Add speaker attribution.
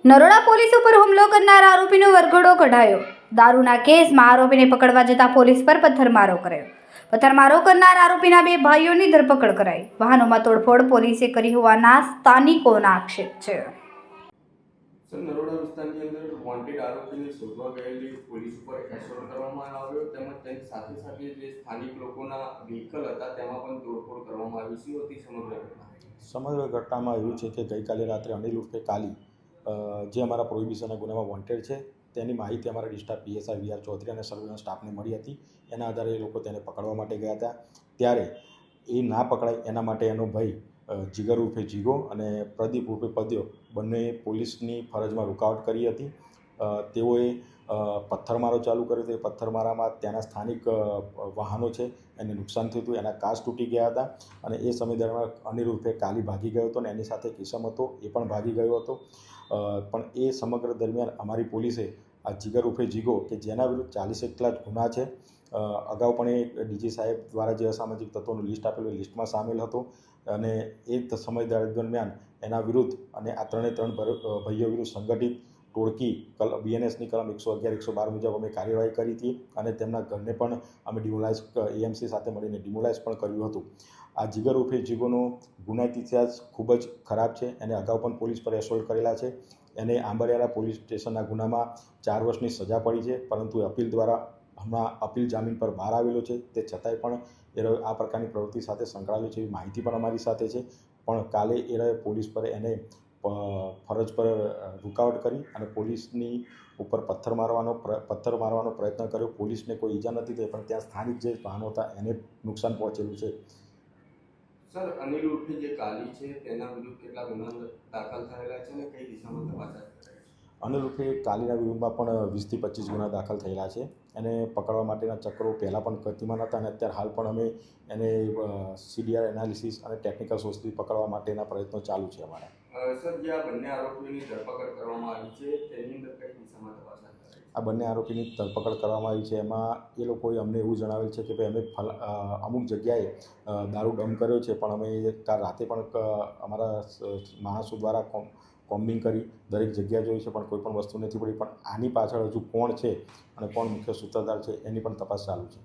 Speaker 1: Naroda police ઉપર હુમલો કરનાર આરોપીનો વરઘોડો કઢાયો। દારૂના કેસમાં આરોપીને પકડવા જતા પોલીસ પર પથ્થરમારો કરાયો। પથ્થરમારો કરનાર આરોપીના બે ભાઈઓની ધરપકડ કરાઈ। વાહનોમાં તોડફોડ પોલીસે કરી હોવાના સ્થાનિકોના આક્ષેપ છે।
Speaker 2: સર, નરોડા વિસ્તારની અંદર વોન્ટેડ આરોપીને શોધવા ગયેલી પોલીસ ઉપર એસોલ્ટ કરવામાં આવ્યો તેમજ તેની સાથે સાથે જે સ્થાનિક લોકોના વ્હીકલ હતા તેમાં પણ તોડફોડ કરવામાં આવી છે। હતી
Speaker 3: સમગ્ર ઘટનામાં એવું છે કે ગઈકાલે રાત્રે અનિલ ઉર્ફે કાલી જે અમારા પ્રોહિબિશનના ગુનામાં વોન્ટેડ છે તેની માહિતી અમારા ડિસ્ટ્રિક્ટ પીએસઆઈ વીઆર ચૌધરી અને સર્વેલન્સ સ્ટાફને મળી હતી। એના આધારે એ લોકો તેને પકડવા માટે ગયા હતા। ત્યારે એ ના પકડાય એના માટે એનો ભાઈ જીગર ઉર્ફે જીગો અને પ્રદીપ ઉર્ફે પદ્યો બંને પોલીસની ફરજમાં રૂકાવટ કરી હતી। તેઓએ પથ્થરમારો ચાલુ કર્યો હતો। એ પથ્થરમારામાં ત્યાંના સ્થાનિક વાહનો છે એને નુકસાન થયું હતું, એના કાચ તૂટી ગયા હતા અને એ સમય દરમિયાન અનિલ ઉર્ફે કાલી ભાગી ગયો હતો અને એની સાથે કિસમ હતો એ પણ ભાગી ગયો હતો। પણ એ સમગ્ર દરમિયાન અમારી પોલીસે આ જીગર ઉર્ફે જીગો કે જેના વિરુદ્ધ 40 જેટલા જ ગુના છે, અગાઉ પણ એ ડીજી સાહેબ દ્વારા જે અસામાજિક તત્વોનું લિસ્ટ આપેલું એ લિસ્ટમાં સામેલ હતો અને એ સમય દરમિયાન એના વિરુદ્ધ અને આ ત્રણ ભાઈઓ વિરુદ્ધ સંગઠિત ટોળકી બીએનએસની કલમ 111, 112 મુજબ અમે કાર્યવાહી કરી હતી અને તેમના ઘરને પણ અમે ડિમોલાઇઝ એએમસી સાથે મળીને ડિમોલાઇઝ પણ કર્યું હતું। આ જીગર ઉર્ફે જીગોનો ગુનાહિત ઇતિહાસ ખૂબ જ ખરાબ છે। એને અગાઉ પણ પોલીસ પર એસોલ્ટ કરેલા છે। એને આંબલિયારા પોલીસ સ્ટેશનના ગુનામાં 4 વર્ષની સજા પડી છે, પરંતુ અપીલ દ્વારા હમણાં અપીલ જામીન પર બહાર આવેલો છે। તે છતાંય પણ એ આ પ્રકારની પ્રવૃત્તિ સાથે સંકળાયેલો છે એવી માહિતી પણ અમારી સાથે છે। પણ કાલે એ પોલીસ પર એને ફરજ પર રૂકાવટ કરી અને પોલીસની ઉપર પથ્થર મારવાનો પ્રયત્ન કર્યો। પોલીસને કોઈ ઈજા નથી થઈ, પણ ત્યાં સ્થાનિક જે વાહનો હતા એને નુકસાન પહોંચેલું છે।
Speaker 2: સર, અનિલ ઉર્ફે જે કાલી છે તેના વિરુદ્ધ કેટલા ગુના દાખલ થયેલા છે અને કઈ દિશામાં તપાસ હાથ ધરાઈ છે?
Speaker 3: અનિલ ઉર્ફે કાલીના વિરુદ્ધમાં પણ 20 થી 25 ગુના દાખલ થયેલા છે। એને પકડવા માટેના ચક્રો પહેલાં પણ ગતિમાન હતા અને અત્યારે હાલ પણ અમે એને સીડીઆર એનાલિસિસ અને ટેકનિકલ સોર્સથી પકડવા માટેના પ્રયત્નો ચાલુ છે અમારા।
Speaker 2: સર, જે આ બંને આરોપીઓની ધરપકડ કરવામાં આવી છે તેની અંદર કઈ દિશામાં તપાસ હાથ ધરાઈ છે?
Speaker 3: આ બંને આરોપીની ધરપકડ કરવામાં આવી છે। એમાં એ લોકોએ અમને એવું જણાવેલ છે કે ભાઈ અમે અમુક જગ્યાએ દારૂ ડમ્પ કર્યો છે, પણ અમે કાલ રાતે પણ અમારા માણસો દ્વારા કોમ્બિંગ કરી દરેક જગ્યા જોઈ છે, પણ કોઈ પણ વસ્તુ નથી પડી। પણ આની પાછળ હજુ કોણ છે અને કોણ મુખ્ય સૂત્રધાર છે એની પણ તપાસ ચાલુ છે।